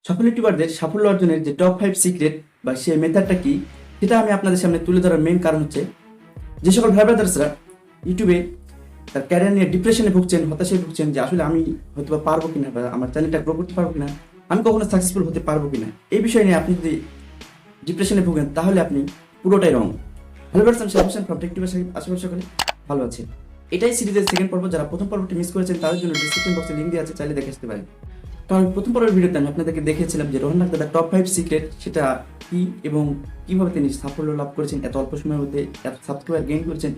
সফল ইউটিউবারদের সাফল্য অর্জনের যে টপ 5 সিক্রেট বা সেই মেথডটা কি, সেটা আমি আপনাদের সামনে তুলে ধরার মেইন কারণ হচ্ছে যে সকল ভাই ব্রাদার্সরা ইউটিউবে তার ক্যারিয়ার নিয়ে ডিপ্রেশনে ভুগছেন, হতাশায় ভুগছেন যে আসলে আমি হয়তো বা পারবো কিনা বা আমার চ্যানেলটা গ্রো করতে পারবো কিনা, আমি কখনো সাকসেসফুল হতে পারবো কিনা, এই বিষয় নিয়ে আপনি যদি ডিপ্রেশনে ভুগেন তাহলে আপনি পুরোটাই রং। হ্যালো ভার্স, আমি সাবমিশন ফ্রম টেক টুবার সাকিব, আশা করি সকলে ভালো আছে। এটাই সিরিজের সেকেন্ড পর্ব। যারা প্রথম পর্বটি মিস করেছেন তাদের জন্য ডিসক্রিপশন বক্সে লিঙ্ক দেওয়া আছে, চাইলে দেখে আসতে পারেন। কারণ প্রথম পর্বের ভিডিওতে আমি আপনাদেরকে দেখিয়েছিলাম যে রোহন দাদার টপ 5 সিক্রেট সেটা কি এবং কিভাবে তিনি সাফল্য লাভ করেছেন, এত অল্প সময়ের মধ্যে এত সাবস্ক্রাইবার গেইন করেছেন,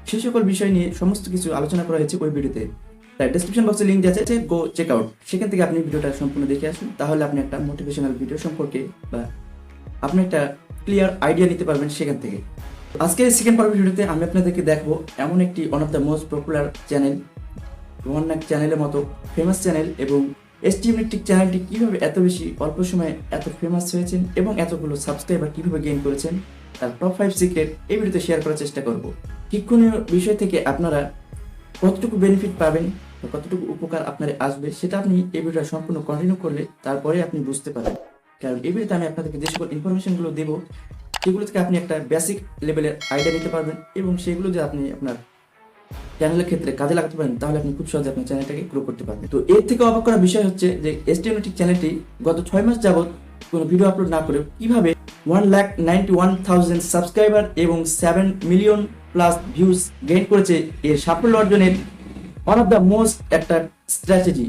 সেই সকল বিষয় নিয়ে সমস্ত কিছু আলোচনা করা হয়েছে ওই ভিডিওতে। তাই ডিসক্রিপশন বক্সে লিঙ্ক দেওয়া আছে, গো চেক আউট। সেখান থেকে আপনি ভিডিওটা সম্পূর্ণ দেখে আসুন, তাহলে আপনি একটা মোটিভেশনাল ভিডিও সম্পর্কে বা আপনি একটা ক্লিয়ার আইডিয়া নিতে পারবেন সেখান থেকে। আজকে সেকেন্ড পর্বের ভিডিওতে আমি আপনাদেরকে দেখবো এমন একটি one of the most popular channel, Rohan চ্যানেলের মতো ফেমাস চ্যানেল, এবং স্টিউনিকটেক চ্যানেলটি কিভাবে এত বেশি অল্প সময়ে এত ফেমাস হয়েছেন এবং এতগুলো সাবস্ক্রাইবার কিভাবে গেইন করেছেন, তার টপ 5 সিক্রেট এই ভিডিওতে শেয়ার করার চেষ্টা করব। শিক্ষণীয় বিষয় থেকে আপনারা কতটুকু বেনিফিট পাবেন বা কতটুকু উপকার আপনার আসবে সেটা আপনি এই ভিডিওটা সম্পূর্ণ কন্টিনিউ করলে তারপরে আপনি বুঝতে পারবেন। কারণ এই ভিডিওতে আমি আপনাদেরকে যে সকল ইনফরমেশনগুলো দেবো সেগুলো থেকে আপনি একটা বেসিক লেভেলের আইডিয়া নিতে পারবেন, এবং সেগুলো যে আপনি আপনার চ্যানেলের ক্ষেত্রে কাজে লাগাতে পারেন তাহলে আপনি খুব সহজে আপনার চ্যানেলটাকে গ্রো করতে পারবেন। তো এর থেকে অবাক করার বিষয় হচ্ছে যে স্টিউনিকটেক চ্যানেলটি গত 6 মাস যাবত কোনো ভিডিও আপলোড না করে কিভাবে 1,91,000 সাবস্ক্রাইবার এবং 7 মিলিয়ন প্লাস ভিউজ গেইন করেছে। এর সাফল্য অর্জনের ওয়ান অফ দ্য মোস্ট একটা স্ট্র্যাটেজি।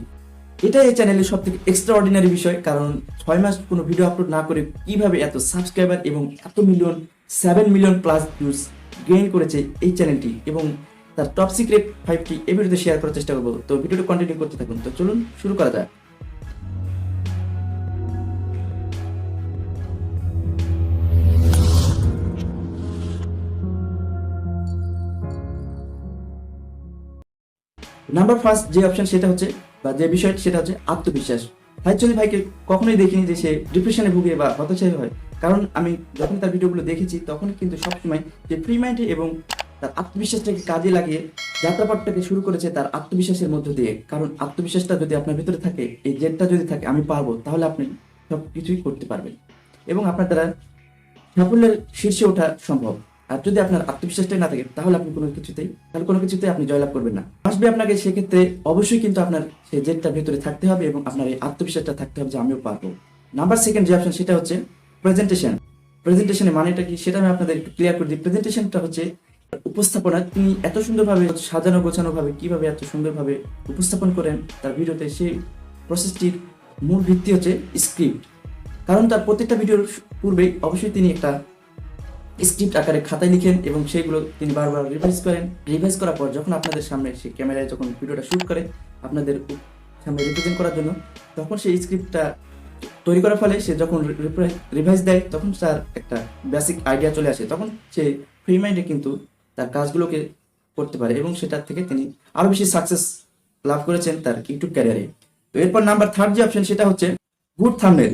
এটাই এই চ্যানেলের সব থেকে এক্সট্রা অর্ডিনারি বিষয়, কারণ 6 মাস কোনো ভিডিও আপলোড না করে কিভাবে এত সাবস্ক্রাইবার এবং এত million 7 million plus views gain করেছে এই চ্যানেলটি, এবং তার টপ সিক্রেট 5টি এই ভিডিওতে শেয়ার করার চেষ্টা করবো। তো ভিডিওটা কন্টিনিউ করতে থাকুন। তো চলুন শুরু করা যাক। নাম্বার ফার্স্ট যে অপশন সেটা হচ্ছে বা যে বিষয়টি সেটা হচ্ছে আত্মবিশ্বাস। ভাইচলি ভাইকে কখনোই দেখিনি যে সে ডিপ্রেশনে ভুগে বা হতাশায় হয়, কারণ আমি যখন তার ভিডিওগুলো দেখেছি তখন কিন্তু সবসময় যে ফ্রি মাইন্ডে এবং তার আত্মবিশ্বাসটাকে কাজে লাগিয়ে যাত্রাপথটাকে শুরু করেছে তার আত্মবিশ্বাসের মধ্য দিয়ে। কারণ আত্মবিশ্বাসটা যদি আপনার ভিতরে থাকে, এই জেদটা যদি থাকে আমি পারবো, তাহলে আপনি সব কিছুই করতে পারবেন এবং আপনার দ্বারা সাফল্যের শীর্ষে ওঠা সম্ভব। আর যদি আপনার আত্মবিশ্বাসটাই না থাকে তাহলে আপনি কোনো কিছুতেই আপনি জয়লাভ করবেন না। আসবে আপনাকে সেক্ষেত্রে অবশ্যই কিন্তু আপনার সেই জেদটা ভেতরে থাকতে হবে এবং আপনার এই আত্মবিশ্বাসটা থাকতে হবে যে আমিও পারবো। নাম্বার সেকেন্ড যে অপশন সেটা হচ্ছে প্রেজেন্টেশন। প্রেজেন্টেশনের মানেটা কি সেটা আমি আপনাদের একটু ক্লিয়ার করে দিই। প্রেজেন্টেশনটা হচ্ছে উপস্থাপনা। তিনি এত সুন্দরভাবে সাজানো গোছানো ভাবে কিভাবে এত সুন্দরভাবে উপস্থাপন করেন তার ভিডিওতে, সেই প্রসেসটির মূল ভিত্তি হচ্ছে স্ক্রিপ্ট। কারণ তার প্রত্যেকটা ভিডিওর পূর্বেই অবশ্যই তিনি একটা স্ক্রিপ্ট আকারে খাতায় লিখেন এবং সেগুলো তিনি বারবার রিভাইজ করেন। রিভাইজ করার পর যখন আপনাদের সামনে সে ক্যামেরায় যখন ভিডিওটা শুট করে আপনাদের সামনে রিপ্রেজেন্ট করার জন্য, তখন সেই স্ক্রিপ্টটা তৈরি করার ফলে সে যখন রিভাইজ দেয় তখন তার একটা বেসিক আইডিয়া চলে আসে, তখন সে ফ্রি মাইন্ডে কিন্তু তার কাজগুলোকে করতে পারে এবং সেটার থেকে তিনি আরো বেশি সাকসেস লাভ করেছেন তার ইউটিউব ক্যারিয়ারে। তো এরপর নাম্বার থার্ড যে অপশন সেটা হচ্ছে গুড থাম্বনেল।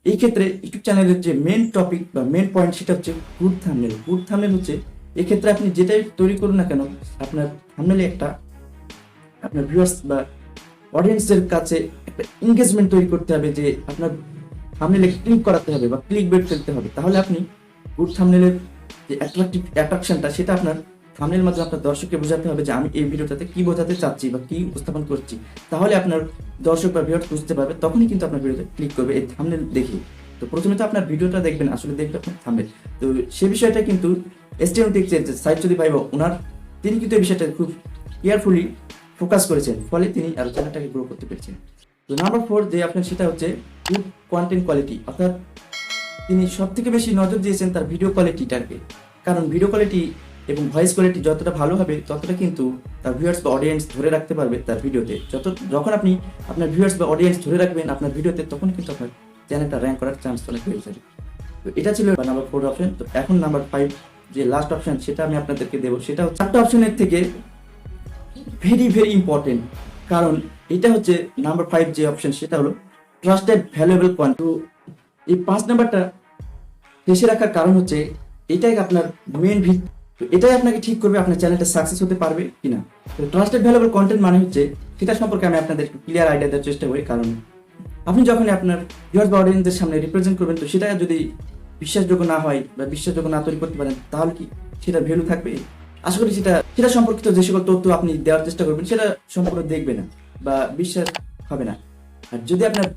এই ক্ষেত্রে ইউটিউব চ্যানেলের যে মেন টপিক বা মেন পয়েন্ট সেটা হচ্ছে গুড থাম্বনেল। গুড থাম্বনেল হচ্ছে এক্ষেত্রে আপনি যেটাই তৈরি করুন না কেন, আপনার থাম্বনেলে একটা আপনার ভিউয়ার্স বা অডিয়েন্সের কাছে একটা এনগেজমেন্ট তৈরি করতে হবে, যে আপনার থাম্বনেলে ক্লিক করাতে হবে বা ক্লিক বেট ফেলতে হবে। তাহলে আপনি গুড থাম্বনেলের যে অ্যাট্রাকশনটা সেটা আপনার থাম্বনেলের মাধ্যমে আপনার দর্শককে বোঝাতে হবে যে আমি এই ভিডিওটাতে কি বোঝাতে চাচ্ছি বা কি উপস্থাপন করছি। তাহলে আপনার দর্শক বা ভিউয়ার্স বুঝতে পারবে, তখনই কিন্তু আপনার ভিডিওতে ক্লিক করবে এই থাম্বনেল দেখে। তো প্রথমে তো আপনার ভিডিওটা দেখবেন, আসলে দেখবে আপনার থাম্বনেল। তো সে বিষয়টা কিন্তু স্টিউনিকটেক যে সাইড ভাই ওনার, তিনি কিন্তু এই বিষয়টা খুব কেয়ারফুলি ফোকাস করেছেন, ফলে তিনি আরো চ্যানেলটাকে গ্রো করতে পেরেছেন। তো নাম্বার 4 যে অপশন সেটা হচ্ছে গুড কন্টেন্ট কোয়ালিটি। অর্থাৎ তিনি সব থেকে বেশি নজর দিয়েছেন তার ভিডিও কোয়ালিটিটাকে, কারণ ভিডিও কোয়ালিটি এবং ভয়েস কোয়ালিটি যতটা ভালো হবে ততটা কিন্তু তার ভিউয়ার্স বা অডিয়েন্স ধরে রাখতে পারবে তার ভিডিওতে। যখন আপনি আপনার ভিউয়ার্স বা অডিয়েন্স ধরে রাখবেন আপনার ভিডিওতে, তখন কিন্তু আপনার চ্যানেলটা র্যাঙ্ক করার চান্স অনেক হয়ে যাবে। তো এটা ছিল নাম্বার 4 অপশন। তো এখন নাম্বার 5 যে লাস্ট অপশন সেটা আমি আপনাদেরকে দেবো, সেটা হচ্ছে 4টা অপশনের থেকে ভেরি ভেরি ইম্পর্টেন্ট, কারণ এটা হচ্ছে নাম্বার 5 যে অপশন সেটা হলো ট্রাস্টেড ভ্যালুয়েবল পয়েন্ট। তো এই 5 নাম্বারটা শেষে রাখার কারণ হচ্ছে এটাই আপনার মেন ভিত্তি। তো এটাই আপনাকে ঠিক করবে আপনার চ্যানেলটা সাকসেস হতে পারবে কিনা। তো ট্রাস্টেড ভ্যালুয়েবল কন্টেন্ট মানে হচ্ছে সেটা সম্পর্কে আমি আপনাদের একটু ক্লিয়ার আইডিয়া দেওয়ার চেষ্টা করি। কারণ আপনি যখনই আপনার ভিউয়ার্স বা অডিয়েন্সদের সামনে রিপ্রেজেন্ট করবেন, তো সেটা যদি বিশ্বাসযোগ্য না হয় বা বিশ্বাসযোগ্য না তৈরি করতে পারেন, তাহলে কি সেটা ভ্যালু থাকবে? আশা করি সেটা সম্পর্কিত যে সকল তথ্য আপনি দেওয়ার চেষ্টা করবেন সেটা সম্পূর্ণ দেখবে না বা বিশ্বাস হবে না। আর যদি আপনার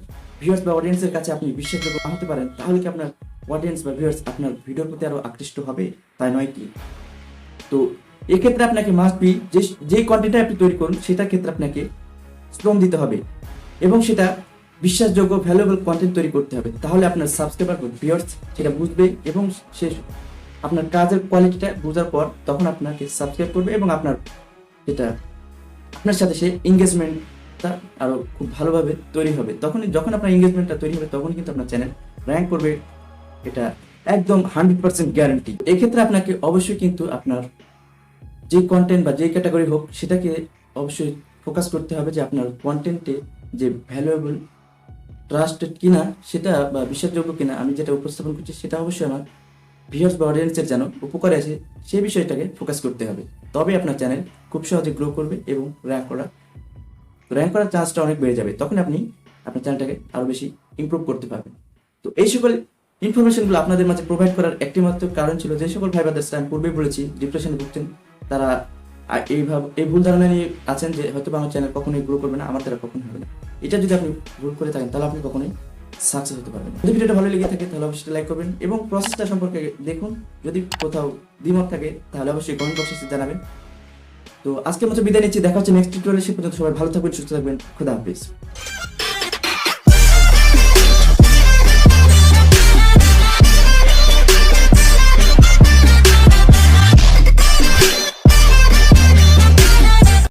ভিউয়ার্স বা অডিয়েন্সের কাছে আপনি বিশ্বাসযোগ্য না হতে পারেন, তাহলে কি আপনার অডিয়েন্স বা ভিউয়ার্স আপনার ভিডিওর প্রতি আরো আকৃষ্ট হবে? তাই নয় কি? তো এক্ষেত্রে আপনাকে মাস্ট বি যে কন্টেন্টটা আপনি তৈরি করুন সেটার ক্ষেত্রে আপনাকে শ্রম দিতে হবে এবং সেটা বিশ্বাসযোগ্য ভ্যালুয়েবল কন্টেন্ট তৈরি করতে হবে। তাহলে আপনার সাবস্ক্রাইবার ভিউয়ার্স সেটা বুঝবে এবং সে আপনার কাজের কোয়ালিটিটা বোঝার পর তখন আপনাকে সাবস্ক্রাইব করবে এবং আপনার সাথে সে এঙ্গেজমেন্টটা আরো খুব ভালোভাবে তৈরি হবে। যখন আপনার এঙ্গেজমেন্টটা তৈরি হবে তখন কিন্তু আপনার চ্যানেল র্যাঙ্ক করবে, এটা একদম 100% গ্যারান্টি। এক্ষেত্রে আপনাকে অবশ্যই কিন্তু আপনার যে কন্টেন্ট বা যে ক্যাটাগরি হোক সেটাকে অবশ্যই ফোকাস করতে হবে যে আপনার কন্টেন্টে যে ভ্যালুয়েবল ট্রাস্টেড কিনা সেটা বা বিশ্বাসযোগ্য কিনা আমি যেটা উপস্থাপন করছি সেটা অবশ্যই আমার ভিউয়ার্স বা অডিয়েন্সের যেন উপকারে আসে সেই বিষয়টাকে ফোকাস করতে হবে। তবে আপনার চ্যানেল খুব সহজে গ্রো করবে এবং র্যাঙ্ক করার চান্সটা অনেক বেড়ে যাবে। তখন আপনি আপনার চ্যানেলটাকে আরো বেশি ইমপ্রুভ করতে পারবেন। তো এই সকল ইনফরমেশনগুলো আপনাদের মাঝে প্রোভাইড করার একটি মাত্র কারণ ছিল যে সকল ভাই ব্রাদার্সরা আমি পূর্বেই বলেছি ডিপ্রেশনে ভুগছেন, তারা এই ভুল ধারণা নিয়ে আছেন যে হয়তো আমার চ্যানেল কখনোই গ্রো করবে না, আমার দ্বারা কখনোই হবে না। এটা যদি আপনি ভুল করে থাকেন তাহলে আপনি কখনোই সাকসেস হতে পারবেন। যদি ভিডিওটা ভালো লেগে থাকে তাহলে অবশ্যই লাইক করবেন এবং প্রসেসটা সম্পর্কে দেখুন। যদি কোথাও দ্বিমত থাকে তাহলে অবশ্যই কমেন্ট বক্সে জানাবেন। তো আজকের মতো বিদায় নিচ্ছি, দেখা হচ্ছে নেক্সট টিউটোরিয়ালে। সে পর্যন্ত সবাই ভালো থাকবেন, সুস্থ থাকবেন। খুদা হাফেজ।